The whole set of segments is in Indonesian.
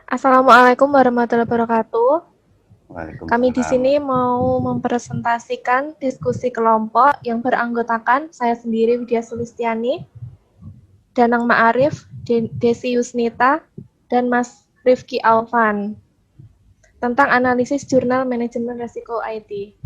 Assalamualaikum warahmatullahi wabarakatuh. Kami di Waalaikumsalam. sini mau mempresentasikan diskusi kelompok yang beranggotakan saya sendiri Widya Sulistiani, Danang Ma'arif, Desi Yusnita, dan Mas Rifki Alvan tentang analisis jurnal manajemen resiko IT.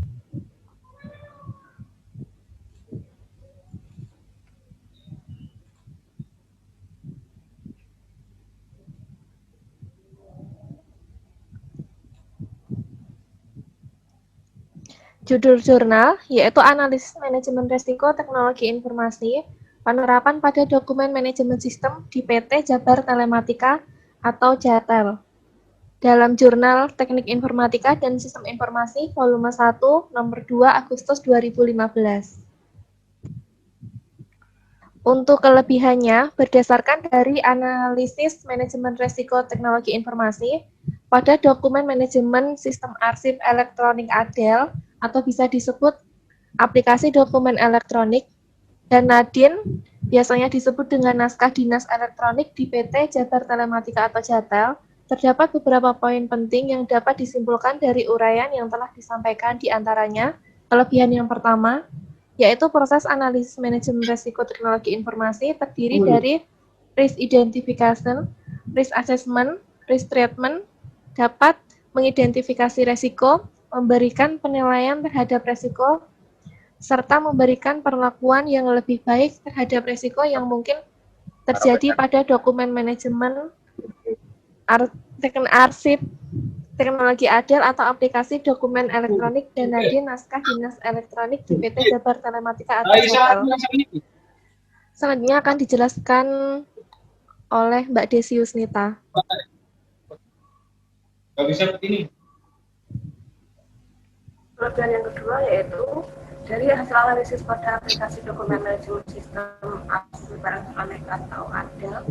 Judul jurnal yaitu Analisis Manajemen Resiko Teknologi Informasi, Penerapan pada Dokumen Manajemen Sistem di PT Jabar Telematika atau JATEL. Dalam Jurnal Teknik Informatika dan Sistem Informasi volume 1 nomor 2 Agustus 2015. Untuk kelebihannya, berdasarkan dari analisis manajemen resiko teknologi informasi, pada dokumen manajemen sistem arsip elektronik ADEL, atau bisa disebut aplikasi dokumen elektronik, dan NADIN, biasanya disebut dengan naskah dinas elektronik di PT Jabar Telematika atau JATEL, terdapat beberapa poin penting yang dapat disimpulkan dari uraian yang telah disampaikan di antaranya. Kelebihan yang pertama, yaitu proses analisis manajemen risiko teknologi informasi terdiri dari risk identification, risk assessment, risk treatment, dapat mengidentifikasi risiko, memberikan penilaian terhadap risiko, serta memberikan perlakuan yang lebih baik terhadap risiko yang mungkin terjadi pada dokumen manajemen arsip teknologi ADEL atau aplikasi dokumen elektronik dan nadin naskah dinas elektronik di PT Jabar Telematika atau JATEL. Selanjutnya akan dijelaskan oleh Mbak Desi Yusnita. Kelebihan yang kedua yaitu dari hasil analisis pada aplikasi dokumen manajemen sistem arsip elektronik atau ADEL,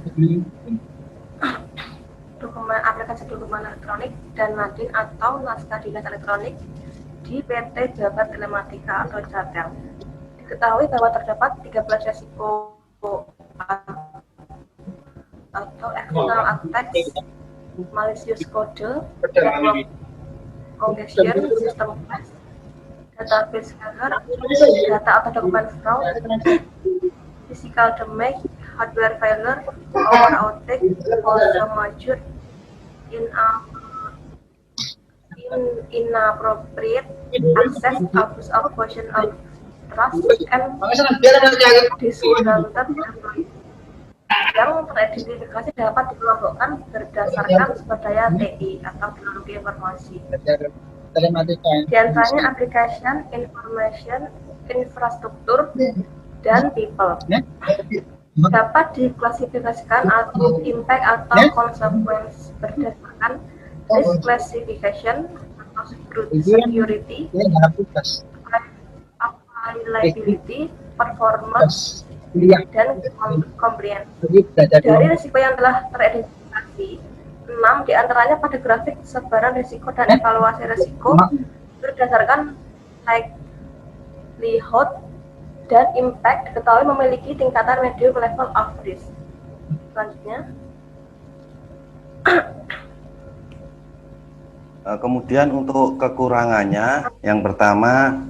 aplikasi dokumen elektronik dan nadin atau naskah dinas elektronik di PT Jabar Telematika atau JATEL. Diketahui bahwa terdapat 13 resiko atau external attacks, malicious code, network congestion, system crash, database error, data atau dokumen fraud, physical damage, hardware failure, power outage, false major, inappropriate access, abuse of position of trust, and disgruntled employee yang teridentifikasi dapat dikelompokkan berdasarkan sumber daya TI atau teknologi informasi. Di antaranya application, information, infrastruktur, dan people. Dapat diklasifikasikan atau impact atau consequence berdasarkan risk classification atau security, liability, performance, dan compliance. Dari risiko yang telah teridentifikasi, 6 diantaranya pada grafik sebaran risiko dan evaluasi risiko berdasarkan likelihood dan impact diketahui memiliki tingkatan medium level of risk. Selanjutnya, Kemudian untuk kekurangannya, yang pertama,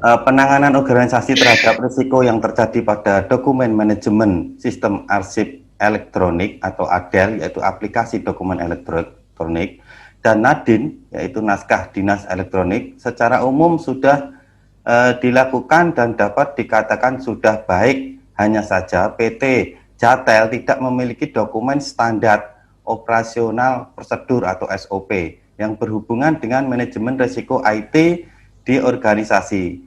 penanganan organisasi terhadap risiko yang terjadi pada dokumen manajemen sistem arsip elektronik atau ADEL, yaitu aplikasi dokumen elektronik, dan NADIN, yaitu naskah dinas elektronik, secara umum sudah dilakukan dan dapat dikatakan sudah baik. Hanya saja PT JATEL tidak memiliki dokumen standar operasional prosedur atau SOP yang berhubungan dengan manajemen risiko IT di organisasi.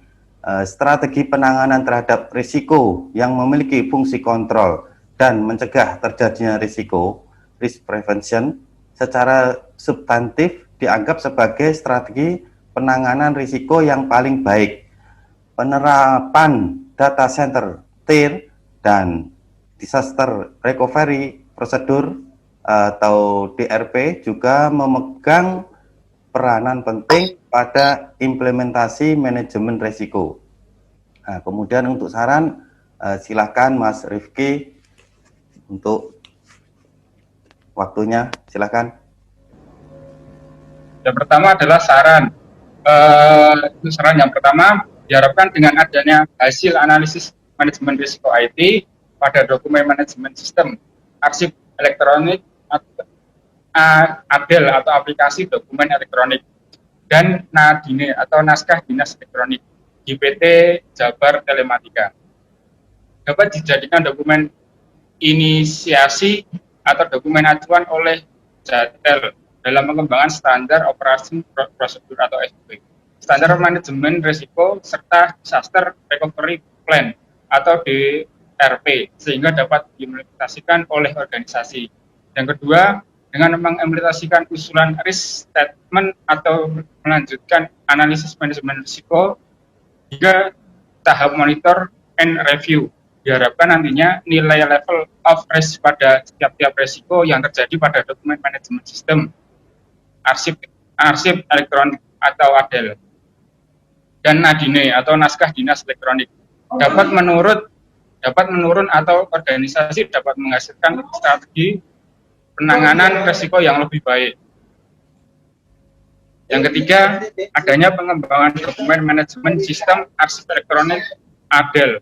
Strategi penanganan terhadap risiko yang memiliki fungsi kontrol dan mencegah terjadinya risiko, risk prevention, secara substantif dianggap sebagai strategi penanganan risiko yang paling baik. Penerapan data center TIR dan disaster recovery prosedur atau DRP juga memegang peranan penting pada implementasi manajemen risiko. Nah, kemudian untuk saran, silakan Mas Rifki untuk waktunya, silakan. Yang pertama adalah saran. Itu saran yang pertama, diharapkan dengan adanya hasil analisis manajemen risiko IT pada dokumen manajemen sistem arsip elektronik ADEL atau aplikasi dokumen elektronik dan NADINE atau naskah dinas elektronik di PT Jabar Telematika dapat dijadikan dokumen inisiasi atau dokumen acuan oleh Jatel dalam pengembangan standar operasi prosedur atau SOP, standar manajemen risiko serta disaster recovery plan atau DRP, sehingga dapat diimplementasikan oleh organisasi. Yang kedua, dengan mengimplementasikan usulan risk statement atau melanjutkan analisis manajemen risiko hingga tahap monitor and review. Diharapkan nantinya nilai level of risk pada setiap risiko yang terjadi pada dokumen manajemen sistem arsip elektronik atau ADEL dan NADINE atau naskah dinas elektronik dapat menurun atau organisasi dapat menghasilkan strategi penanganan risiko yang lebih baik. Yang ketiga, adanya pengembangan dokumen manajemen sistem arsip elektronik ADEL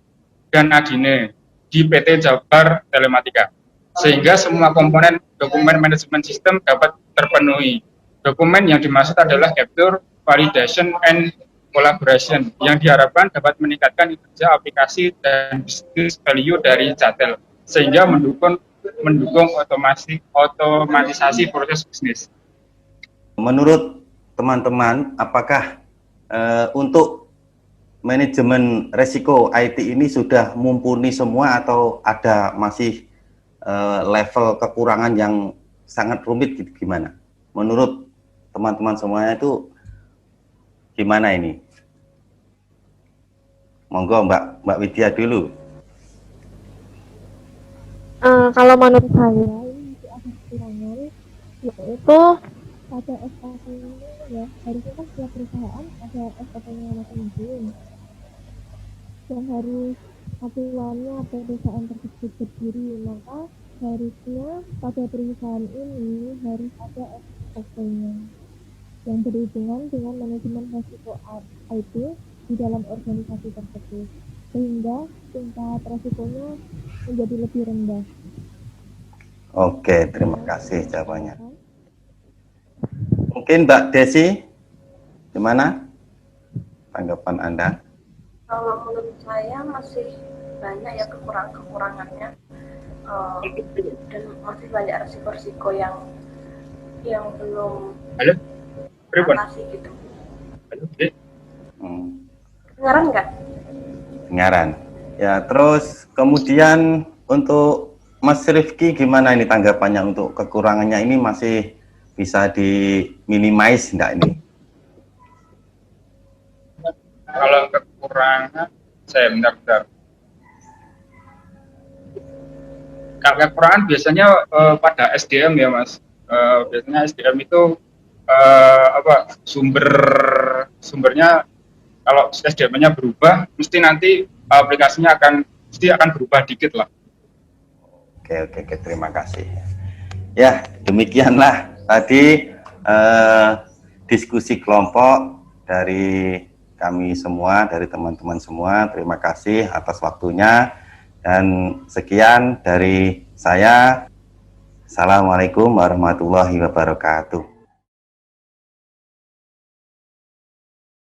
dan NADINE di PT Jabar Telematika, sehingga semua komponen dokumen manajemen sistem dapat terpenuhi. Dokumen yang dimaksud adalah capture, validation, and collaboration yang diharapkan dapat meningkatkan kinerja aplikasi dan business value dari Jatel, sehingga mendukung otomatisasi proses bisnis. Menurut teman-teman, apakah untuk manajemen resiko IT ini sudah mumpuni semua atau ada masih level kekurangan yang sangat rumit gitu, gimana? Menurut teman-teman semuanya itu gimana ini? Monggo Mbak Widya dulu. Kalau menurut saya ini masih ada kekurangan, yaitu pada SOP ini ya, harusnya kan setiap perusahaan ada SOP-nya masing-masing yang harus acuannya perusahaan tersebut berdiri, maka harusnya pada perusahaan ini harus ada SOP-nya yang berhubungan dengan manajemen risiko IT di dalam organisasi tersebut, sehingga tingkat risikonya menjadi lebih rendah. Oke, terima kasih jawabannya. Mungkin Mbak Desi, gimana tanggapan Anda? Kalau menurut saya masih banyak ya kekurangannya, dan masih banyak risiko-risiko yang belum atasi gitu. Dengaran nggak? Dengaran. Ya, terus kemudian untuk Mas Rifki gimana ini tanggapannya untuk kekurangannya ini masih bisa diminimize enggak ini? Kalau kekurangan, saya bentar. Kalau kekurangan biasanya pada SDM ya Mas. Biasanya SDM itu sumbernya kalau SDM-nya berubah, mesti nanti aplikasinya akan berubah dikit lah. Oke, terima kasih. Ya, demikianlah tadi diskusi kelompok dari kami semua, dari teman-teman semua. Terima kasih atas waktunya dan sekian dari saya. Assalamualaikum warahmatullahi wabarakatuh.